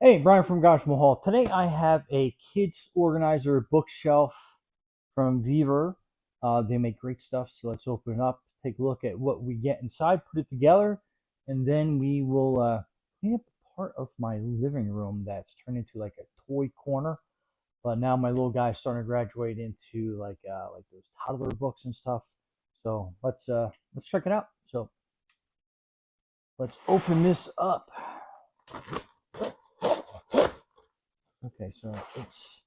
Hey, Brian from Gosh Mahal. Today I have a kids organizer bookshelf from VEVOR. They make great stuff, so let's open it up, take a look at what we get inside, put it together, and then we will clean up part of my living room that's turned into like a toy corner. But now my little guy's starting to graduate into like those toddler books and stuff. So let's check it out. So let's open this up. Okay, so it's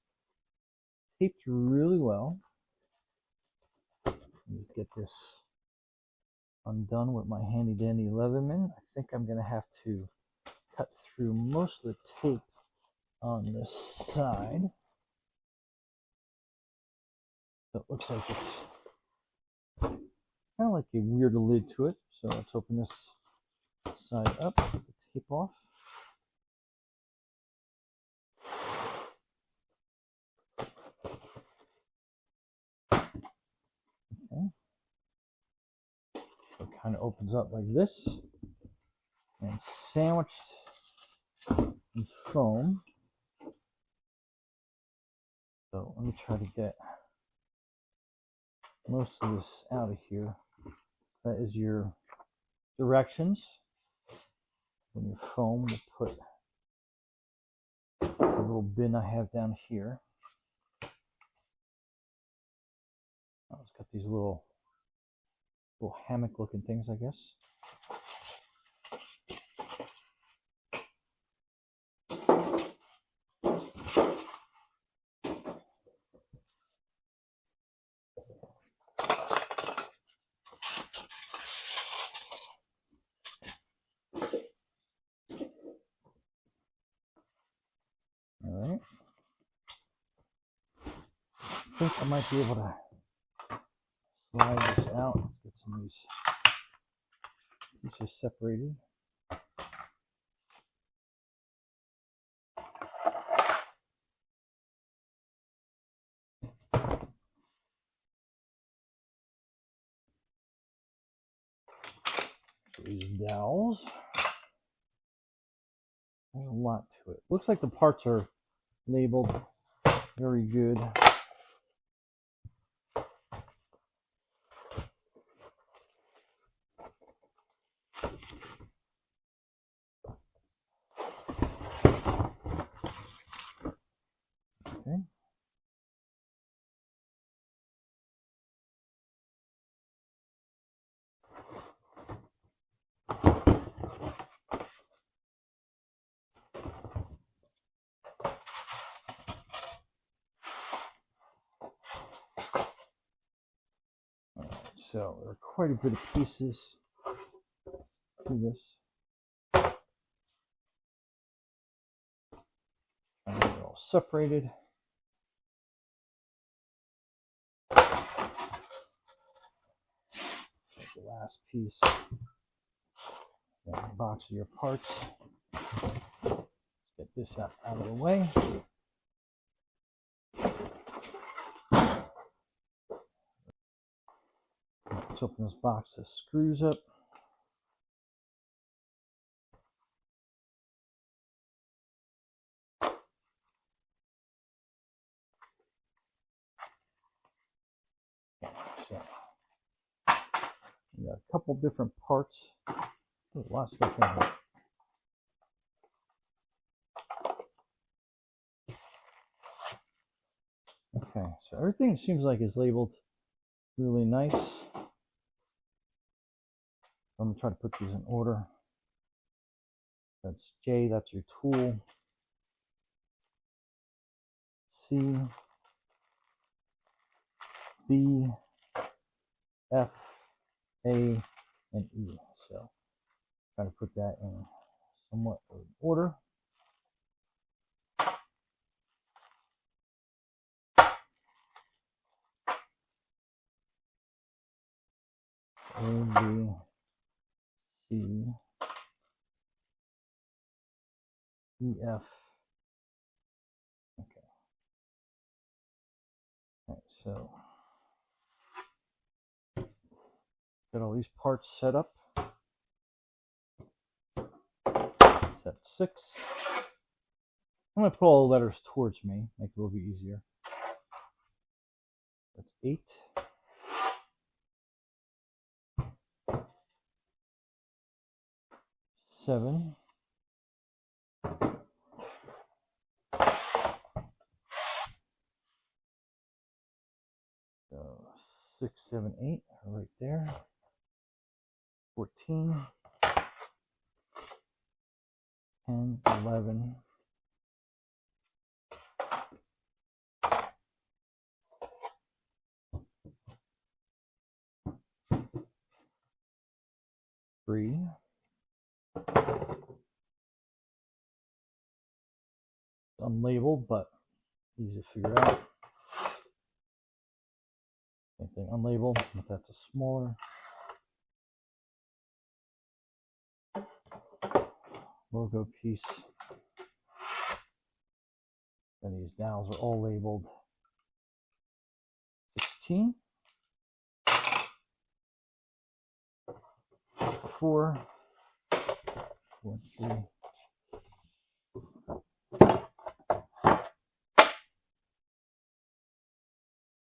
taped really well. Let me get this undone with my handy dandy Leatherman. I think I'm going to have to cut through most of the tape on this side. So it looks like it's kind of like a weird lid to it. So let's open this side up, get the tape off. Okay. So it kind of opens up like this, and sandwiched in foam. So let me try to get most of this out of here. That is your directions. When you foam, we'll put the little bin I have down here. Oh, it's got these little hammock looking things, I guess. All right. I think I might be able to slide this out. Let's get some of these pieces separated. So these dowels. There's a lot to it. Looks like the parts are labeled very good. Okay. So there are quite a bit of pieces to this. And they're all separated. The last piece. The box of your parts. Get this out of the way. Let's open this box of screws up. So we got a couple different parts. There's a lot of stuff in here. Okay, so everything seems like it's labeled really nice. I'm gonna try to put these in order. That's J, that's your tool. C, B, F, A, and E. So try to put that in somewhat of order. A, B, C, E, F. Okay. All right, so got all these parts set up. Set 6. I'm going to put all the letters towards me, make it a little bit easier. That's 8. 7. So 6, 7, 8 are right there. 14, 10, 11, 3, 's unlabeled, but easy to figure out. Same thing, unlabeled, but that's a smaller logo piece. And these dowels are all labeled. 16. 4. 4, 3.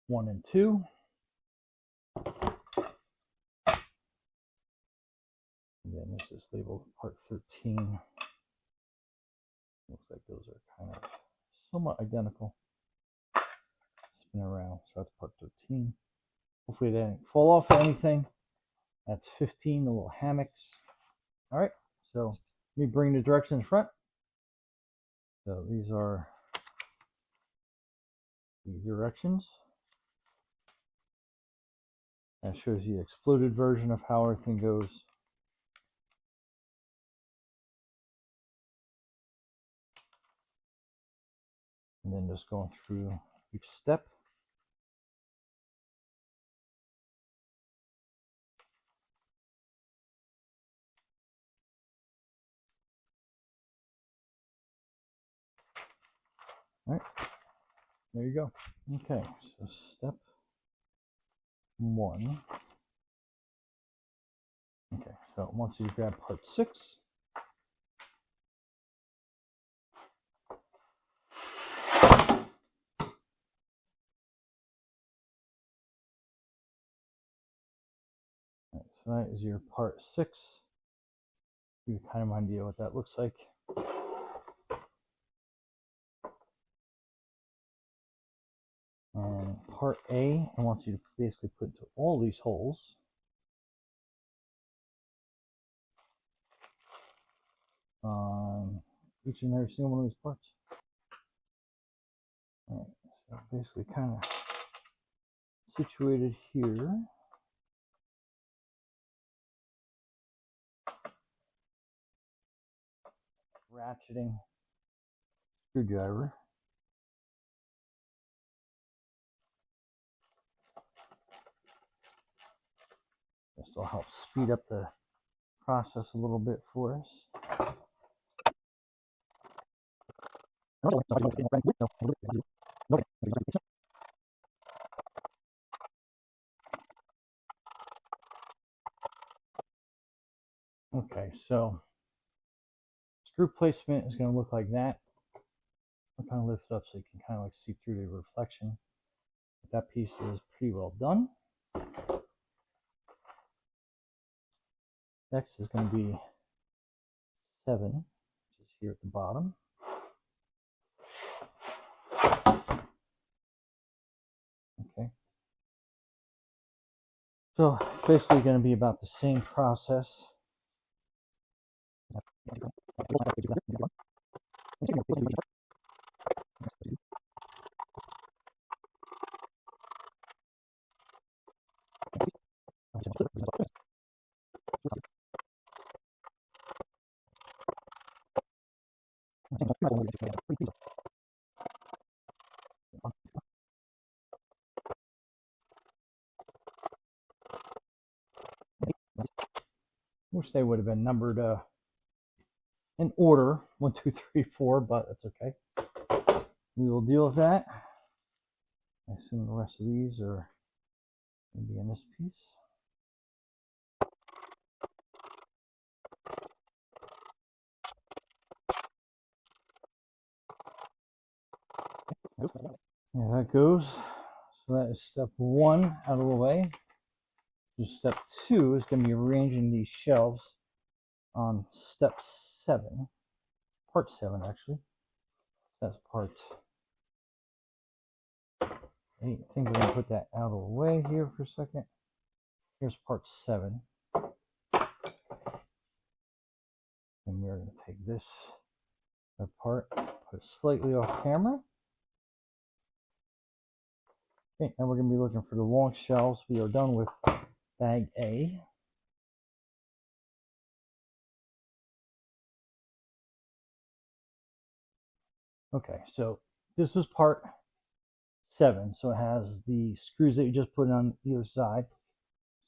1 and 2. And then this is labeled part 13. Looks like those are kind of somewhat identical. Spin around, so that's part 13. Hopefully they didn't fall off or anything. That's 15, the little hammocks. All right, so let me bring the direction in front. So these are the directions. That shows the exploded version of how everything goes. And then just going through each step. All right, there you go. Okay, so step 1. Okay, so once you grab part 6, right, so that is your part 6. Give you kind of an idea what that looks like. And part A, I want you to basically put into all these holes. On each and every single one of these parts. All right, so basically kind of situated here. Ratcheting screwdriver. This will help speed up the process a little bit for us. Okay, so screw placement is going to look like that. I'll kind of lift it up so you can kind of like see through the reflection. But that piece is pretty well done. Next is going to be 7, which is here at the bottom. Okay. So basically going to be about the same process. Wish they would have been numbered in order 1, 2, 3, 4, but that's okay. We will deal with that. I assume the rest of these are going to be in this piece. Yeah, that goes. So that is step 1 out of the way. So step 2 is going to be arranging these shelves on step 7, part 7 actually. That's part 8. I think we're going to put that out of the way here for a second. Here's part 7. And we're going to take this apart, put it slightly off camera. Okay, now we're going to be looking for the long shelves. We are done with bag A. Okay, so this is part 7. So it has the screws that you just put on either side.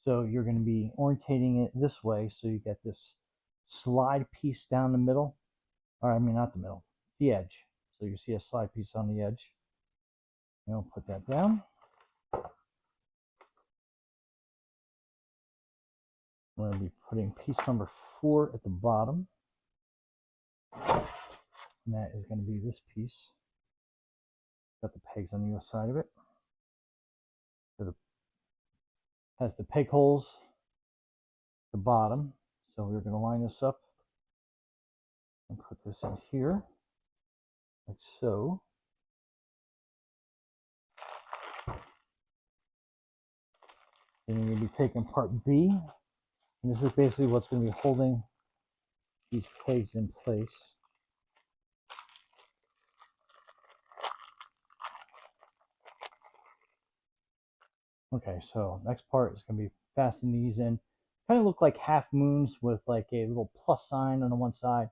So you're going to be orientating it this way. So you get this slide piece down the middle. Or I mean, not the middle, the edge. So you see a slide piece on the edge. And I'll put that down. I'm going to be putting piece number 4 at the bottom. And that is going to be this piece. Got the pegs on the other side of it. So it has the peg holes at the bottom. So we're going to line this up and put this in here, like so. Then you're going to be taking part B. And this is basically what's going to be holding these pegs in place. Okay, so next part is going to be fastening these in. Kind of look like half moons with like a little plus sign on the one side.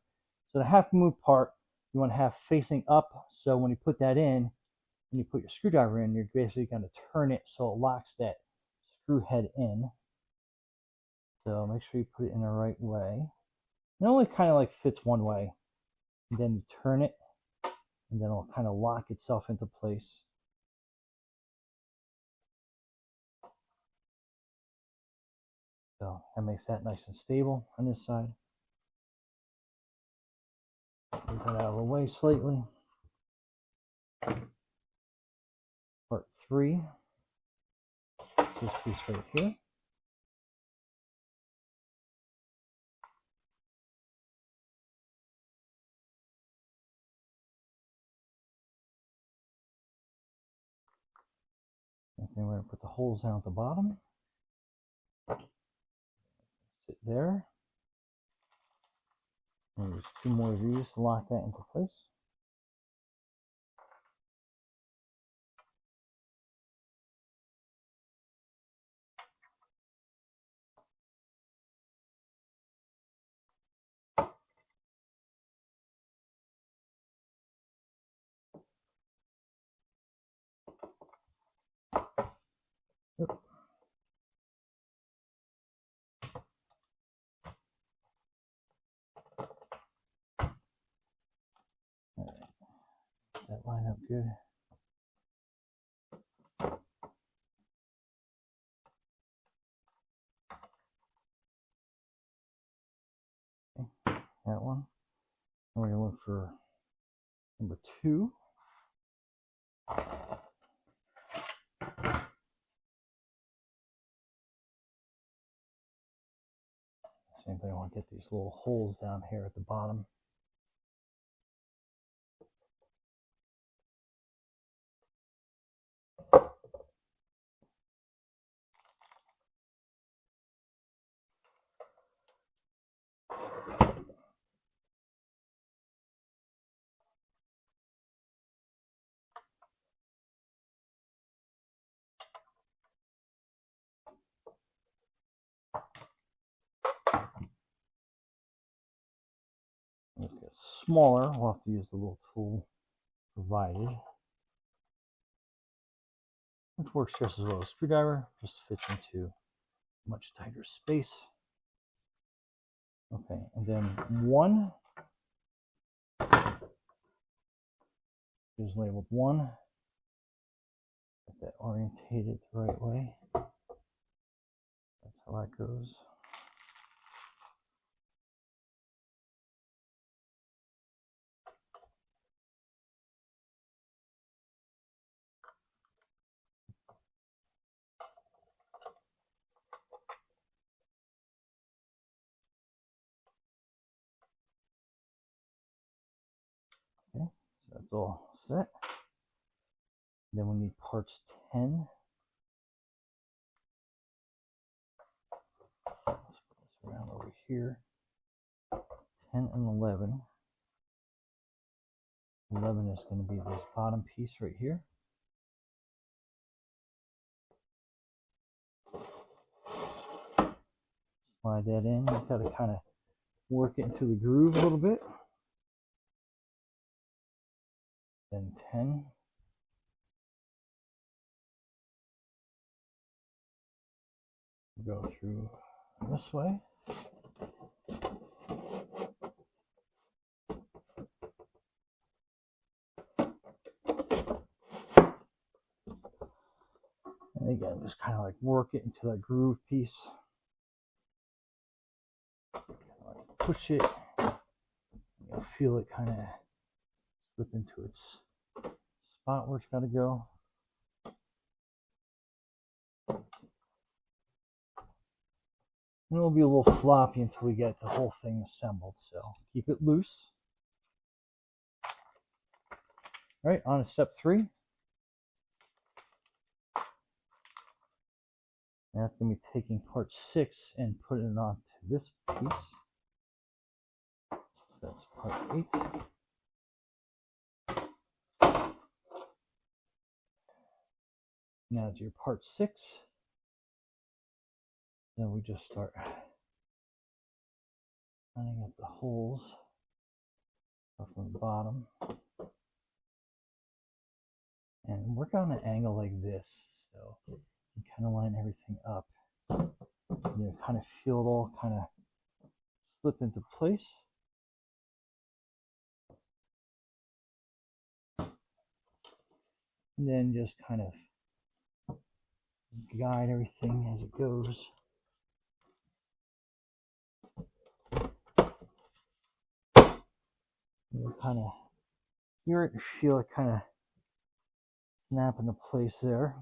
So the half moon part you want to have facing up. So when you put that in, when you put your screwdriver in, you're basically going to turn it so it locks that screw head in. So make sure you put it in the right way. It only kind of like fits one way. And then you turn it, and then it'll kind of lock itself into place. So that makes that nice and stable on this side. Move that out of the way slightly. Part 3. This piece right here. And then we're going to put the holes down at the bottom. Sit there. And there's 2 more of these to lock that into place. Yep. All right. That line up good. Okay. That one. And we're going to look for number 2. Same thing, I want to get these little holes down here at the bottom. If it gets smaller, we'll have to use the little tool provided, which works just as well as a screwdriver, just fits into a much tighter space. Okay, and then 1 is labeled 1. Get that orientated the right way. That's how that goes. That's all set. Then we need parts 10. Let's put this around over here. 10 and 11. 11 is going to be this bottom piece right here. Slide that in. You've got to kind of work it into the groove a little bit. Then 10. Go through this way. And again, just kind of like work it into that groove piece. Like push it. You'll feel it kind of slip into its spot where it's got to go. And it'll be a little floppy until we get the whole thing assembled, so keep it loose. All right, on to step 3. And that's going to be taking part 6 and putting it onto this piece. So that's part 8. Now it's your part 6. Then we just start lining up the holes from the bottom. And work on an angle like this, so you kind of line everything up. You kind of feel it all kind of slip into place. And then just kind of guide everything as it goes. You'll kind of hear it and feel it kind of snap into place there.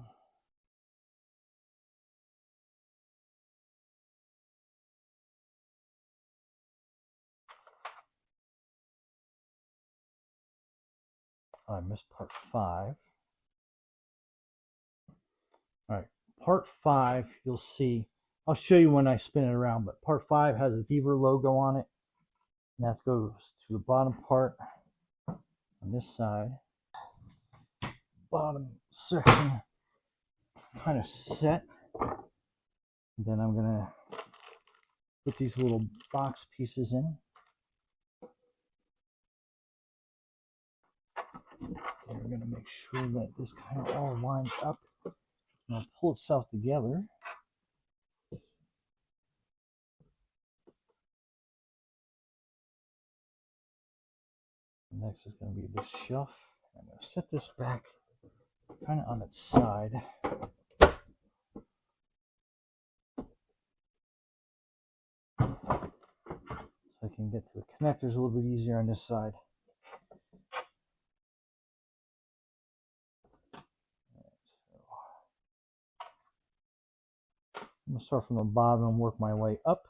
I missed part 5. All right, part 5, you'll see, I'll show you when I spin it around, but part 5 has a VEVOR logo on it. And that goes to the bottom part on this side. Bottom section kind of set. And then I'm going to put these little box pieces in. And we're going to make sure that this kind of all lines up and it'll pull itself together. Next is going to be this shelf. I'm going to set this back kind of on its side. So I can get to the connectors a little bit easier on this side. I'm going to start from the bottom and work my way up.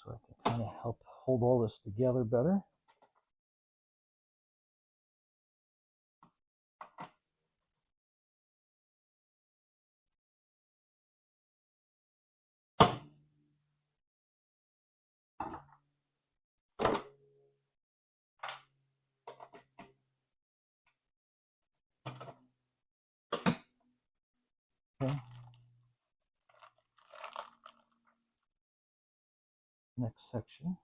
So I can kind of help hold all this together better. Okay. Next section.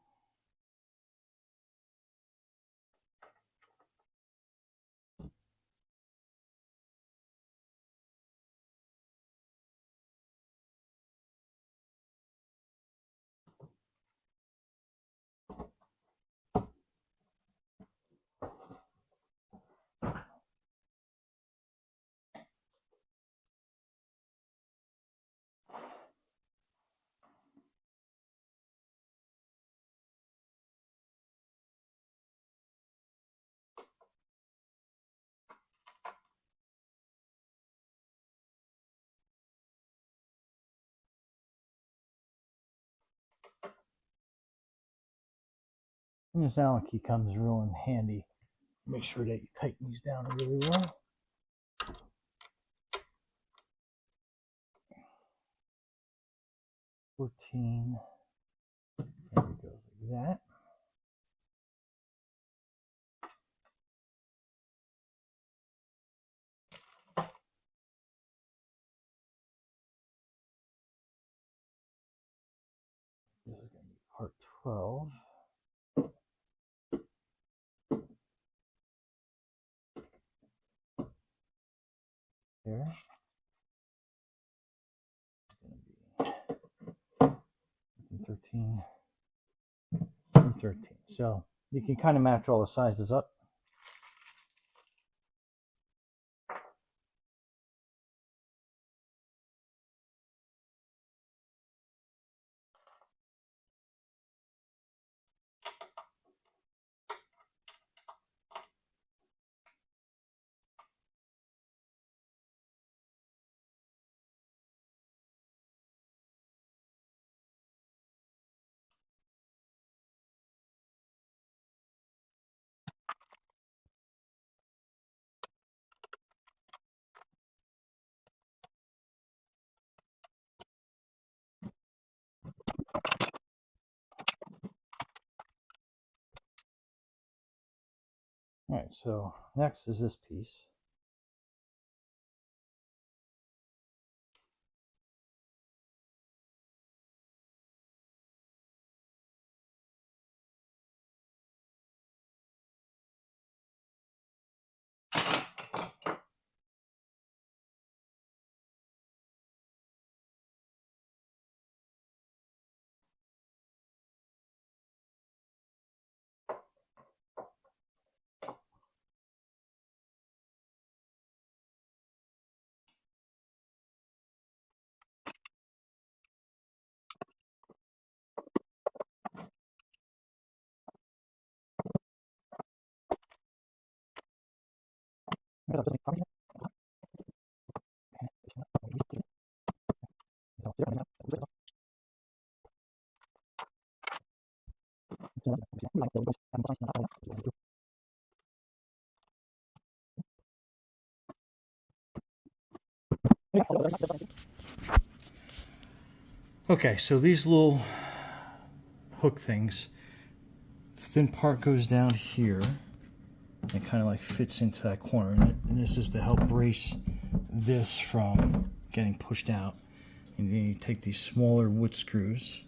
And this Allen key comes real in handy. Make sure that you tighten these down really well. $14. There it goes like that. This is going to be part 12. There. It's going to be 13 and 13. So you can kind of match all the sizes up. All right, so next is this piece. Okay, so these little hook things, the thin part goes down here and kind of like fits into that corner, and this is to help brace this from getting pushed out. And then you take these smaller wood screws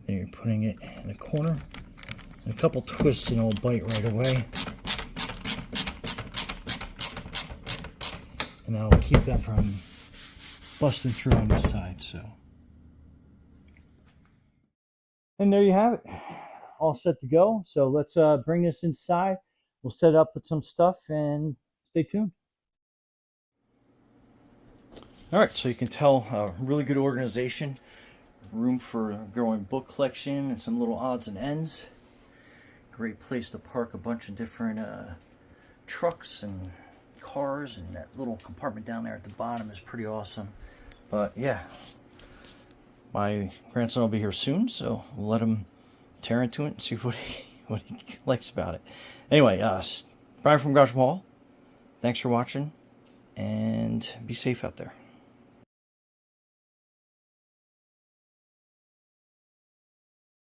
and you're putting it in the corner, and a couple twists and it'll bite right away, and that'll keep that from busting through on this side. So, and there you have it, all set to go. So let's bring this inside. We'll set it up with some stuff and stay tuned. All right, so you can tell really good organization, room for a growing book collection and some little odds and ends. Great place to park a bunch of different trucks and cars, and that little compartment down there at the bottom is pretty awesome. But yeah, my grandson will be here soon, so we'll let him tear into it and see what he likes about it. Anyway, Brian from Garage Hall. Thanks for watching, and be safe out there.